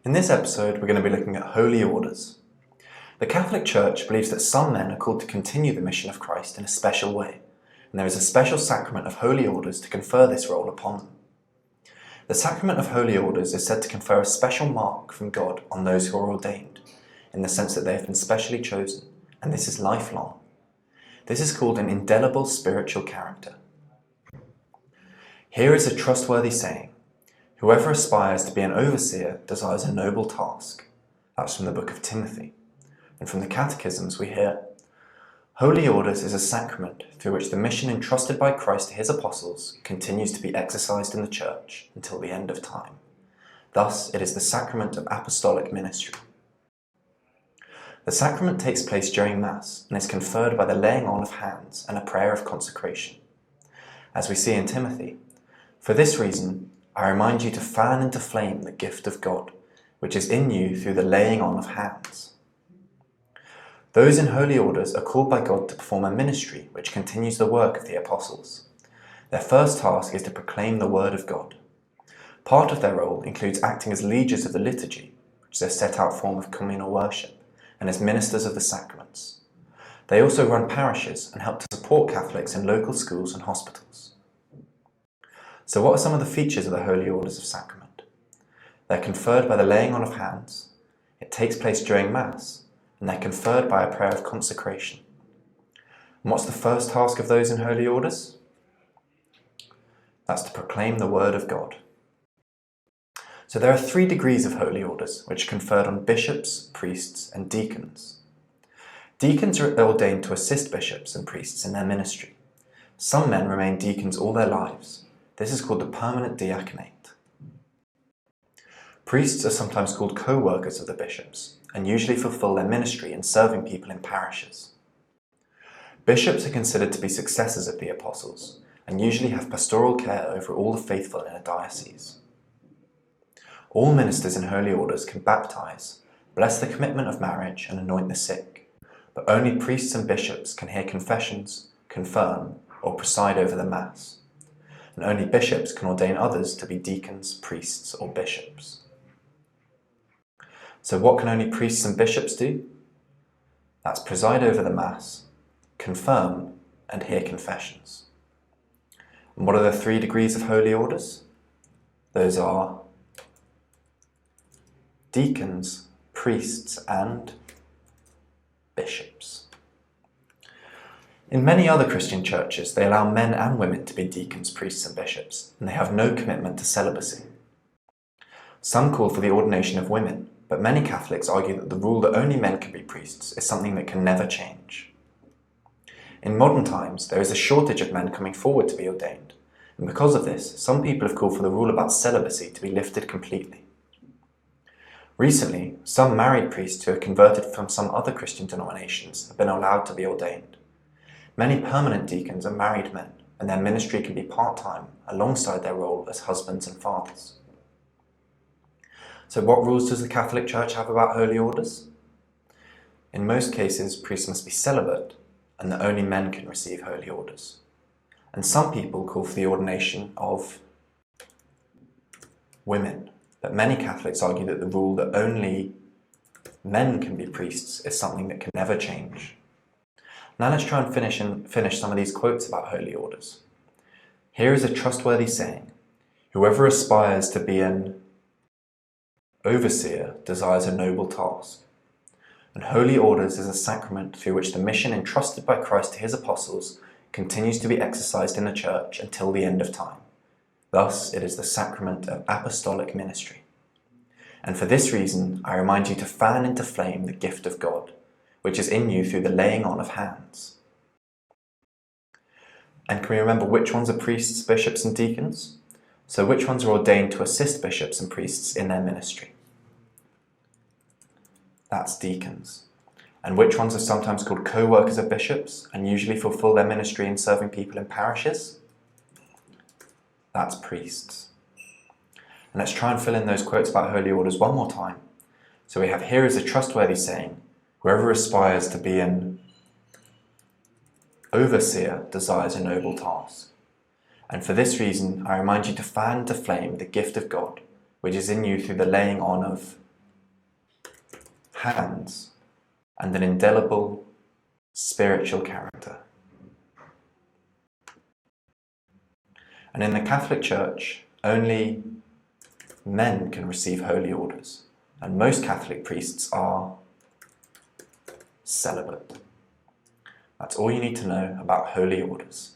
In this episode, we're going to be looking at holy orders. The Catholic Church believes that some men are called to continue the mission of Christ in a special way, and there is a special sacrament of holy orders to confer this role upon them. The sacrament of holy orders is said to confer a special mark from God on those who are ordained, in the sense that they have been specially chosen, and this is lifelong. This is called an indelible spiritual character. Here is a trustworthy saying: whoever aspires to be an overseer desires a noble task. That's from the book of Timothy. And from the catechisms we hear, holy orders is a sacrament through which the mission entrusted by Christ to his apostles continues to be exercised in the church until the end of time. Thus, it is the sacrament of apostolic ministry. The sacrament takes place during Mass and is conferred by the laying on of hands and a prayer of consecration. As we see in Timothy, for this reason, I remind you to fan into flame the gift of God, which is in you through the laying on of hands. Those in holy orders are called by God to perform a ministry which continues the work of the apostles. Their first task is to proclaim the word of God. Part of their role includes acting as leaders of the liturgy, which is a set out form of communal worship, and as ministers of the sacraments. They also run parishes and help to support Catholics in local schools and hospitals. So what are some of the features of the holy orders of sacrament? They're conferred by the laying on of hands, it takes place during Mass, and they're conferred by a prayer of consecration. And what's the first task of those in holy orders? That's to proclaim the word of God. So there are 3 degrees of holy orders which are conferred on bishops, priests, and deacons. Deacons are ordained to assist bishops and priests in their ministry. Some men remain deacons all their lives. This is called the permanent diaconate. Priests are sometimes called co-workers of the bishops and usually fulfill their ministry in serving people in parishes. Bishops are considered to be successors of the apostles and usually have pastoral care over all the faithful in a diocese. All ministers in holy orders can baptize, bless the commitment of marriage, and anoint the sick, but only priests and bishops can hear confessions, confirm, or preside over the Mass. And only bishops can ordain others to be deacons, priests, or bishops. So what can only priests and bishops do? That's preside over the Mass, confirm, and hear confessions. And what are the 3 degrees of holy orders? Those are deacons, priests, and bishops. In many other Christian churches, they allow men and women to be deacons, priests, and bishops, and they have no commitment to celibacy. Some call for the ordination of women, but many Catholics argue that the rule that only men can be priests is something that can never change. In modern times, there is a shortage of men coming forward to be ordained, and because of this, some people have called for the rule about celibacy to be lifted completely. Recently, some married priests who have converted from some other Christian denominations have been allowed to be ordained. Many permanent deacons are married men, and their ministry can be part-time alongside their role as husbands and fathers. So what rules does the Catholic Church have about holy orders? In most cases, priests must be celibate, and that only men can receive holy orders. And some people call for the ordination of women, but many Catholics argue that the rule that only men can be priests is something that can never change. Now let's try and finish some of these quotes about holy orders. Here is a trustworthy saying: whoever aspires to be an overseer desires a noble task. And holy orders is a sacrament through which the mission entrusted by Christ to his apostles continues to be exercised in the church until the end of time. Thus, it is the sacrament of apostolic ministry. And for this reason, I remind you to fan into flame the gift of God, which is in you through the laying on of hands. And can we remember which ones are priests, bishops, and deacons? So which ones are ordained to assist bishops and priests in their ministry? That's deacons. And which ones are sometimes called co-workers of bishops and usually fulfill their ministry in serving people in parishes? That's priests. And let's try and fill in those quotes about holy orders one more time. So we have: here is a trustworthy saying, whoever aspires to be an overseer desires a noble task. And for this reason, I remind you to fan into flame the gift of God, which is in you through the laying on of hands, and an indelible spiritual character. And in the Catholic Church, only men can receive holy orders, and most Catholic priests are celibate. That's all you need to know about holy orders.